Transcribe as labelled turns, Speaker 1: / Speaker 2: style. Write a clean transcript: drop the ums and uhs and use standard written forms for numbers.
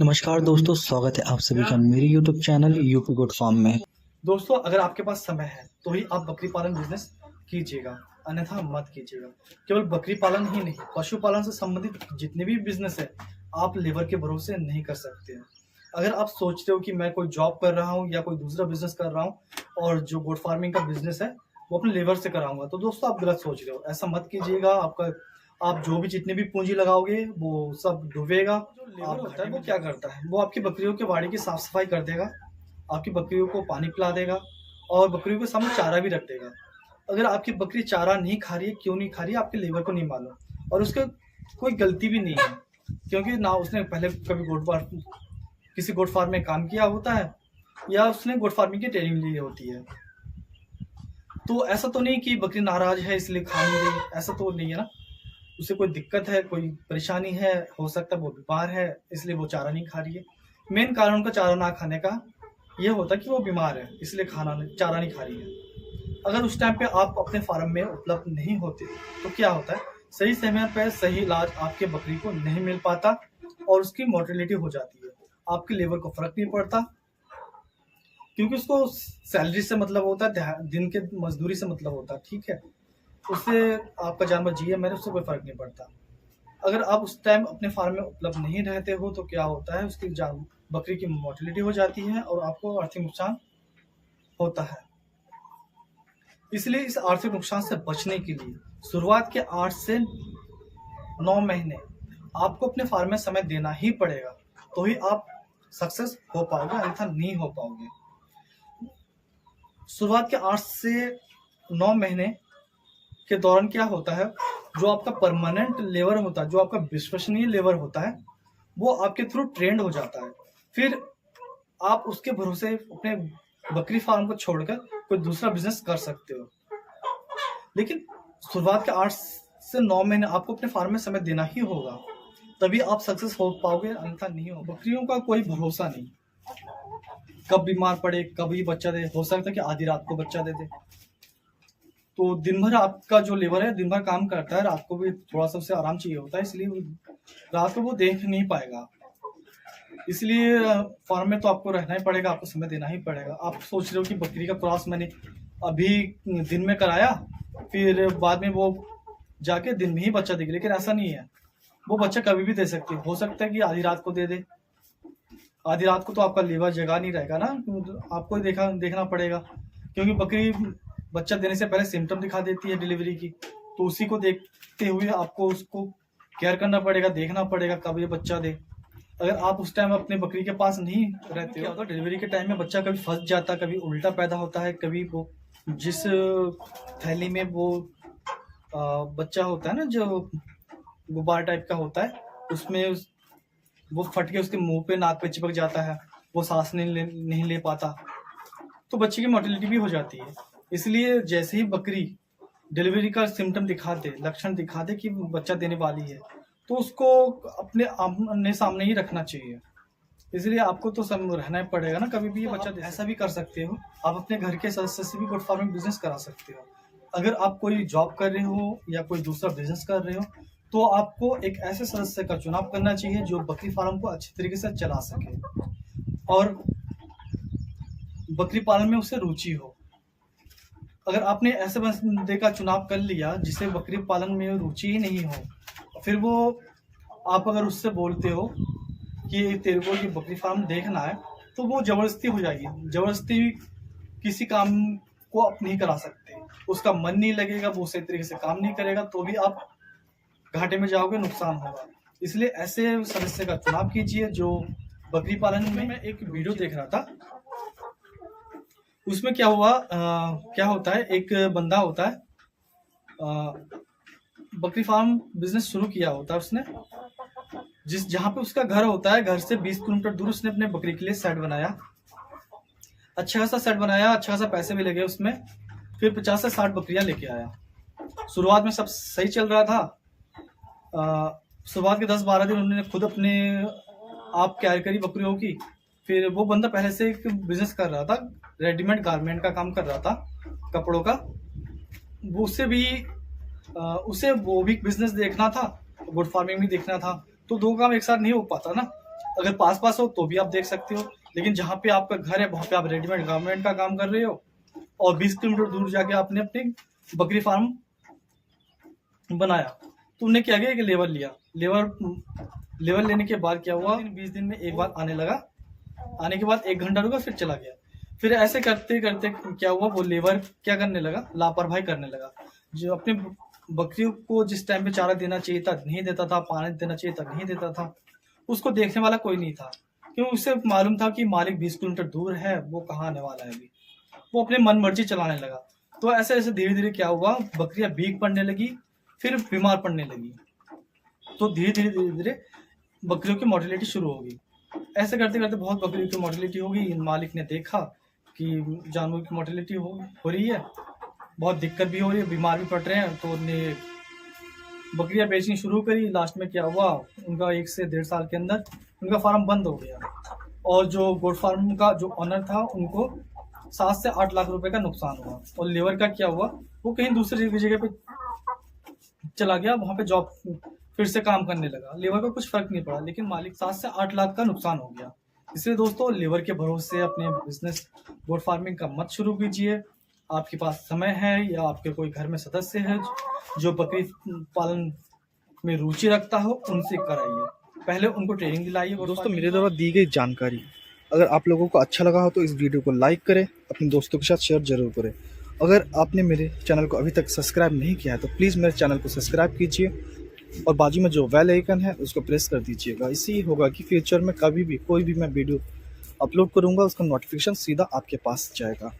Speaker 1: नमस्कार दोस्तों, स्वागत है आप सभी का मेरे YouTube channel UP good farm में।
Speaker 2: दोस्तों, अगर आपके पास समय है तो ही आप बकरी पालन बिजनेस कीजिएगा, अन्यथा मत कीजिएगा। केवल बकरी पालन ही नहीं, पशुपालन से संबंधित जितने भी बिजनेस है, आप लेबर के भरोसे नहीं कर सकते हैं। अगर आप सोचते हो कि मैं कोई जॉब कर रहा हूँ या कोई दूसरा बिजनेस कर रहा हूँ और जो गोट फार्मिंग का बिजनेस है वो अपने लेबर से कराऊंगा, तो दोस्तों आप गलत सोच रहे हो। ऐसा मत कीजिएगा। आप जो भी जितनी भी पूंजी लगाओगे वो सब डूबेगा। जो लेबर होता है वो क्या करता है, वो आपकी बकरियों के वाड़ी की साफ सफाई कर देगा, आपकी बकरियों को पानी पिला देगा और बकरियों के सामने चारा भी रख देगा। अगर आपकी बकरी चारा नहीं खा रही है, क्यों नहीं खा रही है, आपके लेबर को नहीं मालूम और उसका कोई गलती भी नहीं है, क्योंकि ना उसने पहले कभी किसी गोट फार्म में काम किया होता है या उसने गोट फार्मिंग की ट्रेनिंग ली होती है। तो ऐसा तो नहीं कि बकरी नाराज है इसलिए खा नहीं रही, ऐसा तो नहीं है ना। उसे कोई दिक्कत है, कोई परेशानी है, हो सकता है वो बीमार है इसलिए वो चारा नहीं खा रही है। मेन कारण उनका चारा ना खाने का ये होता है कि वो बीमार है इसलिए चारा नहीं खा रही है। अगर उस टाइम पे आप अपने फार्म में उपलब्ध नहीं होते तो क्या होता है, सही समय पर सही इलाज आपके बकरी को नहीं मिल पाता और उसकी मोर्टेलिटी हो जाती है। आपके लेबर को फर्क नहीं पड़ता, क्योंकि उसको सैलरी से मतलब होता है, दिन के मजदूरी से मतलब होता है, ठीक है। उससे आपका जानवर जिए मरे उससे कोई फर्क नहीं पड़ता। अगर आप उस टाइम अपने फार्म में उपलब्ध नहीं रहते हो तो क्या होता है, उसकी बकरी की मोर्टेलिटी हो जाती है और आपको आर्थिक नुकसान होता है। इसलिए इस आर्थिक नुकसान से बचने के लिए शुरुआत के 8 से 9 महीने आपको अपने फार्म में समय देना ही पड़ेगा, तो ही आप सक्सेस हो पाओगे, अन्यथा नहीं हो पाओगे। शुरुआत के 8 से 9 महीने के दौरान क्या होता है, जो आपका परमानेंट लेबर होता है, जो आपका विश्वसनीय लेबर होता है, वो आपके थ्रू ट्रेंड हो जाता है। फिर आप उसके भरोसे अपने बकरी फार्म को छोड़कर कोई दूसरा बिजनेस कर सकते हो। लेकिन शुरुआत के 8 से 9 महीने आपको अपने फार्म में समय देना ही होगा, तभी आप सक्सेस हो पाओगे, अन्यथा नहीं हो। बकरियों का कोई भरोसा नहीं, कब बीमार पड़े, कभी बच्चा दे, हो सकता है कि आधी रात को बच्चा दे दे। तो दिन भर आपका जो लेबर है दिन भर काम करता है, रात को भी थोड़ा सा उसे आराम चाहिए होता है, इसलिए रात को वो देख नहीं पाएगा। इसलिए फार्म में तो आपको रहना ही पड़ेगा, आपको समय देना ही पड़ेगा। आप सोच रहे हो कि बकरी का क्रॉस मैंने अभी दिन में कराया, फिर बाद में वो जाके दिन में ही बच्चा देगी, लेकिन ऐसा नहीं है। वो बच्चा कभी भी दे सकती है। हो सकता है कि आधी रात को दे दे, आधी रात को तो आपका लेबर जगा नहीं रहेगा ना, आपको देखना पड़ेगा, क्योंकि बकरी बच्चा देने से पहले सिम्टम दिखा देती है डिलीवरी की। तो उसी को देखते हुए आपको उसको केयर करना पड़ेगा, देखना पड़ेगा कब ये बच्चा दे। अगर आप उस टाइम अपने बकरी के पास नहीं रहते हो तो डिलीवरी के टाइम में बच्चा कभी फंस जाता है, कभी उल्टा पैदा होता है, कभी वो जिस थैली में वो बच्चा होता है ना, जो गुब्बार टाइप का होता है, उसमें वो फट के उसके मुंह पे नाक पे चिपक जाता है, वो सांस नहीं ले पाता, तो बच्चे की मोर्टेलिटी भी हो जाती है। इसलिए जैसे ही बकरी डिलीवरी का सिम्टम दिखा दे, लक्षण दिखा दे कि बच्चा देने वाली है, तो उसको अपने सामने ही रखना चाहिए। इसलिए आपको तो सब रहना ही पड़ेगा ना, कभी भी ये बच्चा ऐसा भी कर सकते हो, आप अपने घर के सदस्य से भी गोट फार्मिंग बिजनेस करा सकते हो। अगर आप कोई जॉब कर रहे हो या कोई दूसरा बिजनेस कर रहे हो, तो आपको एक ऐसे सदस्य का चुनाव करना चाहिए जो बकरी फार्म को अच्छी तरीके से चला सके और बकरी पालन में उसे रुचि हो। अगर आपने ऐसे बंदे का चुनाव कर लिया जिसे बकरी पालन में रुचि ही नहीं हो, फिर वो आप अगर उससे बोलते हो कि तेरे को ये बकरी फार्म देखना है, तो वो जबरदस्ती हो जाएगी। जबरदस्ती किसी काम को आप नहीं करा सकते, उसका मन नहीं लगेगा, वो सही तरीके से काम नहीं करेगा, तो भी आप घाटे में जाओगे, नुकसान होगा। इसलिए ऐसे सदस्य का चुनाव कीजिए जो बकरी पालन में। मैं एक वीडियो देख रहा था, उसमें क्या हुआ, क्या होता है, एक बंदा होता है, बकरी फार्म बिजनेस शुरू किया होता है उसने, जहाँ पे उसका घर होता है, घर से 20 किलोमीटर दूर उसने अपने बकरी के लिए सेट बनाया। अच्छा खासा सेट बनाया, अच्छा खासा पैसे भी लगे उसमें। फिर 50 से 60 बकरियां लेके आया। शुरुआत में सब सही चल रहा था। शुरुआत के 10-12 दिन उन्होंने खुद अपने आप केयर करी बकरियों की। फिर वो बंदा पहले से एक बिजनेस कर रहा था, रेडीमेड गारमेंट का काम कर रहा था, कपड़ों का। वो उसे वो भी बिजनेस देखना था, गुड फार्मिंग भी देखना था, तो दो काम एक साथ नहीं हो पाता ना। अगर पास पास हो तो भी आप देख सकते हो, लेकिन जहाँ पे आपका घर है वहाँ पे आप रेडीमेड गारमेंट का काम कर रहे हो और 20 किलोमीटर दूर जाके आपने अपनी बकरी फार्म बनाया। तुमने क्या किया कि लेबर लिया, लेबर लेने के बाद क्या हुआ, 20 दिन में एक बार आने लगा, आने के बाद 1 घंटा रुका फिर चला गया। फिर ऐसे करते करते क्या हुआ, वो लेबर क्या करने लगा, लापरवाही करने लगा। जो अपने बकरियों को जिस टाइम पे चारा देना चाहिए था नहीं देता था, पानी देना चाहिए था नहीं देता था, उसको देखने वाला कोई नहीं था, क्योंकि उसे मालूम था कि मालिक 20 किलोमीटर दूर है, वो कहाँ आने वाला है अभी। वो अपने मन मर्जी चलाने लगा। तो ऐसे ऐसे धीरे धीरे क्या हुआ, बकरियां वीक पड़ने लगी, फिर बीमार पड़ने लगी। तो धीरे धीरे धीरे धीरे बकरियों की मोर्टेलिटी शुरू होगी। ऐसे करते करते बहुत बकरियों की मोर्टेलिटी होगी। मालिक ने देखा कि जानवर की मोर्टेलिटी हो रही है, बहुत दिक्कत भी हो रही है, बीमार भी पड़ रहे हैं, तो उन्हें बकरियां बेचनी शुरू करी। लास्ट में क्या हुआ, उनका 1 से 1.5 साल के अंदर उनका फार्म बंद हो गया और जो गोट फार्म का जो ऑनर था उनको 7 से 8 लाख रुपए का नुकसान हुआ। और लेबर का क्या हुआ, वो कहीं दूसरी जगह पे चला गया, वहां पे जॉब फिर से काम करने लगा। लेबर को कुछ फर्क नहीं पड़ा, लेकिन मालिक 7 से 8 लाख का नुकसान हो गया। इसलिए दोस्तों, लेबर के भरोसे अपने बिजनेस गोट फार्मिंग का मत शुरू कीजिए। आपके पास समय है या आपके कोई घर में सदस्य है जो बकरी पालन में रुचि रखता हो, उनसे कराइए, पहले उनको ट्रेनिंग दिलाइए।
Speaker 3: दोस्तों, मेरे द्वारा दी गई जानकारी अगर आप लोगों को अच्छा लगा हो तो इस वीडियो को लाइक करें, अपने दोस्तों के साथ शेयर जरूर करें। अगर आपने मेरे चैनल को अभी तक सब्सक्राइब नहीं किया है तो प्लीज़ मेरे चैनल को सब्सक्राइब कीजिए और बाजू में जो बेल आइकन है उसको प्रेस कर दीजिएगा। इससे होगा कि फ्यूचर में कभी भी कोई भी मैं वीडियो अपलोड करूँगा उसका नोटिफिकेशन सीधा आपके पास जाएगा।